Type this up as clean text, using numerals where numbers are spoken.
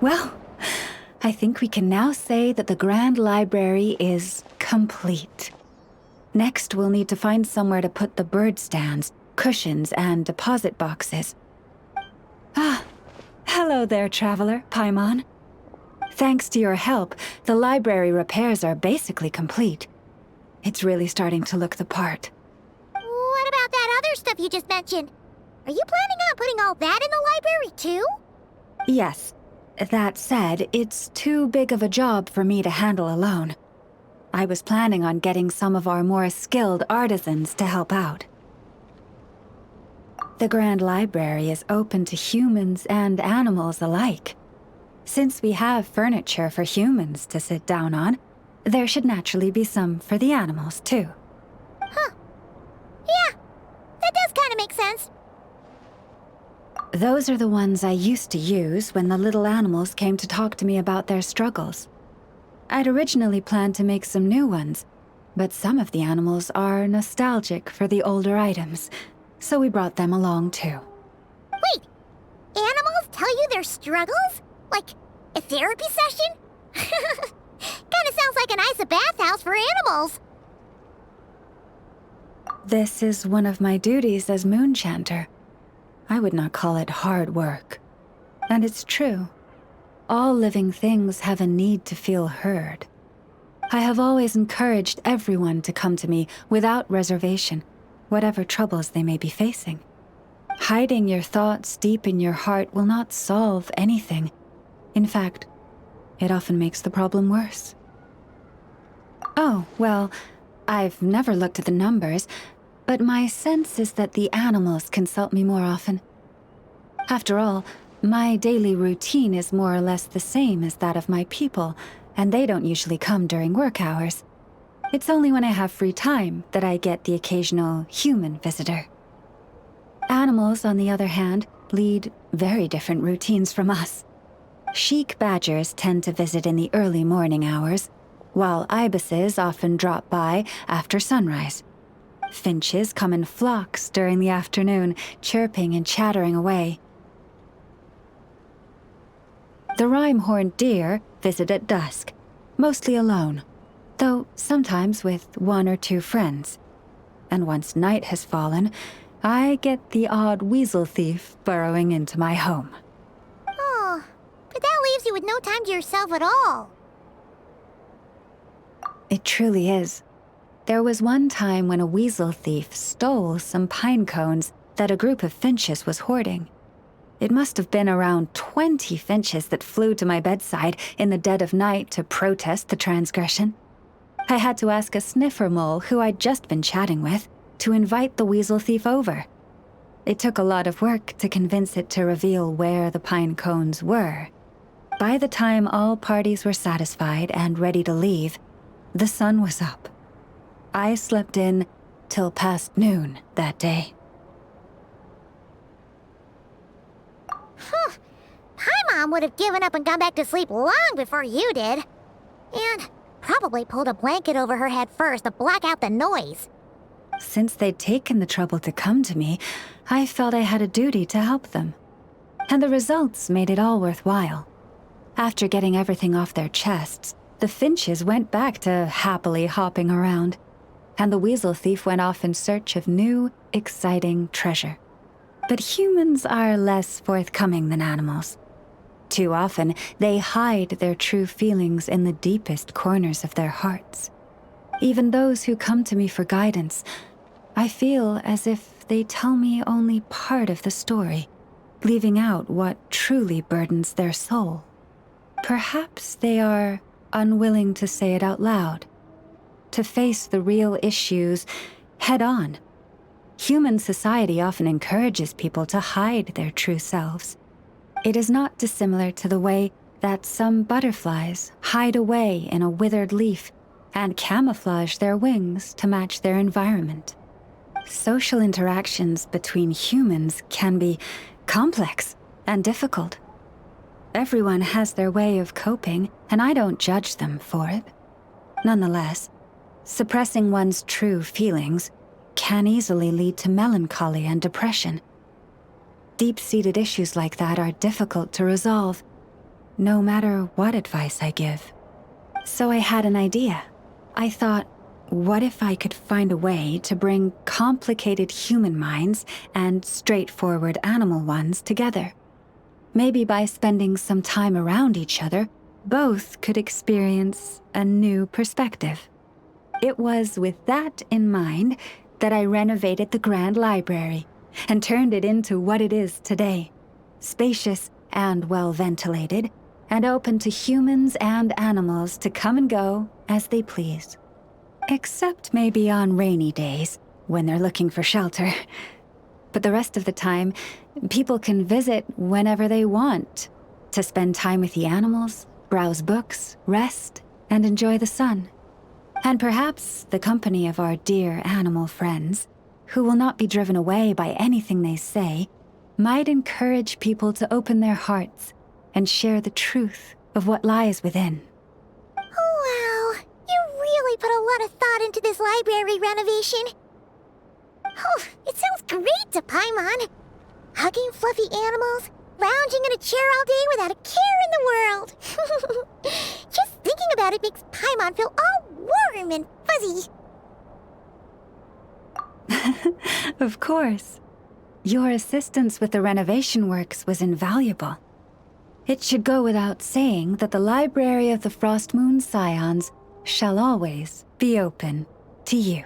Well, I think we can now say that the Grand Library is complete. Next, we'll need to find somewhere to put the bird stands, cushions, and deposit boxes. Ah, hello there, traveler, Paimon. Thanks to your help, the library repairs are basically complete. It's really starting to look the part. What about that other stuff you just mentioned? Are you planning on putting all that in the library too? Yes. That said, it's too big of a job for me to handle alone. I was planning on getting some of our more skilled artisans to help out. The Grand Library is open to humans and animals alike. Since we have furniture for humans to sit down on, there should naturally be some for the animals, too. Huh. Yeah, that does kind of make sense. Those are the ones I used to use when the little animals came to talk to me about their struggles. I'd originally planned to make some new ones, but some of the animals are nostalgic for the older items, so we brought them along too. Wait, animals tell you their struggles? Like a therapy session? Kinda sounds like a nice bathhouse for animals. This is one of my duties as Moon Chanter. I would not call it hard work. And it's true. All living things have a need to feel heard. I have always encouraged everyone to come to me without reservation, whatever troubles they may be facing. Hiding your thoughts deep in your heart will not solve anything. In fact, it often makes the problem worse. Oh, well, I've never looked at the numbers, but my sense is that the animals consult me more often. After all, my daily routine is more or less the same as that of my people, and they don't usually come during work hours. It's only when I have free time that I get the occasional human visitor. Animals, on the other hand, lead very different routines from us. Sheik badgers tend to visit in the early morning hours, while ibises often drop by after sunrise. Finches come in flocks during the afternoon, chirping and chattering away. The rhyme-horned deer visit at dusk, mostly alone, though sometimes with one or two friends. And once night has fallen, I get the odd weasel thief burrowing into my home. Oh, but that leaves you with no time to yourself at all. It truly is. There was one time when a weasel thief stole some pine cones that a group of finches was hoarding. It must have been around 20 finches that flew to my bedside in the dead of night to protest the transgression. I had to ask a sniffer mole who I'd just been chatting with to invite the weasel thief over. It took a lot of work to convince it to reveal where the pine cones were. By the time all parties were satisfied and ready to leave, the sun was up. I slept in till past noon that day. My mom would have given up and gone back to sleep long before you did. And probably pulled a blanket over her head first to block out the noise. Since they'd taken the trouble to come to me, I felt I had a duty to help them. And the results made it all worthwhile. After getting everything off their chests, the finches went back to happily hopping around, and the weasel thief went off in search of new, exciting treasure. But humans are less forthcoming than animals. Too often, they hide their true feelings in the deepest corners of their hearts. Even those who come to me for guidance, I feel as if they tell me only part of the story, leaving out what truly burdens their soul. Perhaps they are unwilling to say it out loud, to face the real issues head on. Human society often encourages people to hide their true selves. It is not dissimilar to the way that some butterflies hide away in a withered leaf and camouflage their wings to match their environment. Social interactions between humans can be complex and difficult. Everyone has their way of coping, and I don't judge them for it. Nonetheless, suppressing one's true feelings can easily lead to melancholy and depression. Deep-seated issues like that are difficult to resolve, no matter what advice I give. So I had an idea. I thought, what if I could find a way to bring complicated human minds and straightforward animal ones together? Maybe by spending some time around each other, both could experience a new perspective. It was with that in mind that I renovated the Grand Library and turned it into what it is today. Spacious and well-ventilated, and open to humans and animals to come and go as they please. Except maybe on rainy days, when they're looking for shelter. But the rest of the time, people can visit whenever they want, to spend time with the animals, browse books, rest, and enjoy the sun. And perhaps the company of our dear animal friends, who will not be driven away by anything they say, might encourage people to open their hearts and share the truth of what lies within. Wow, you really put a lot of thought into this library renovation. Oh, it sounds great to Paimon. Hugging fluffy animals, lounging in a chair all day without a care in the world. Just thinking about it makes Paimon feel all warm and fuzzy. Of course. Your assistance with the renovation works was invaluable. It should go without saying that the Library of the Frostmoon Scions shall always be open to you.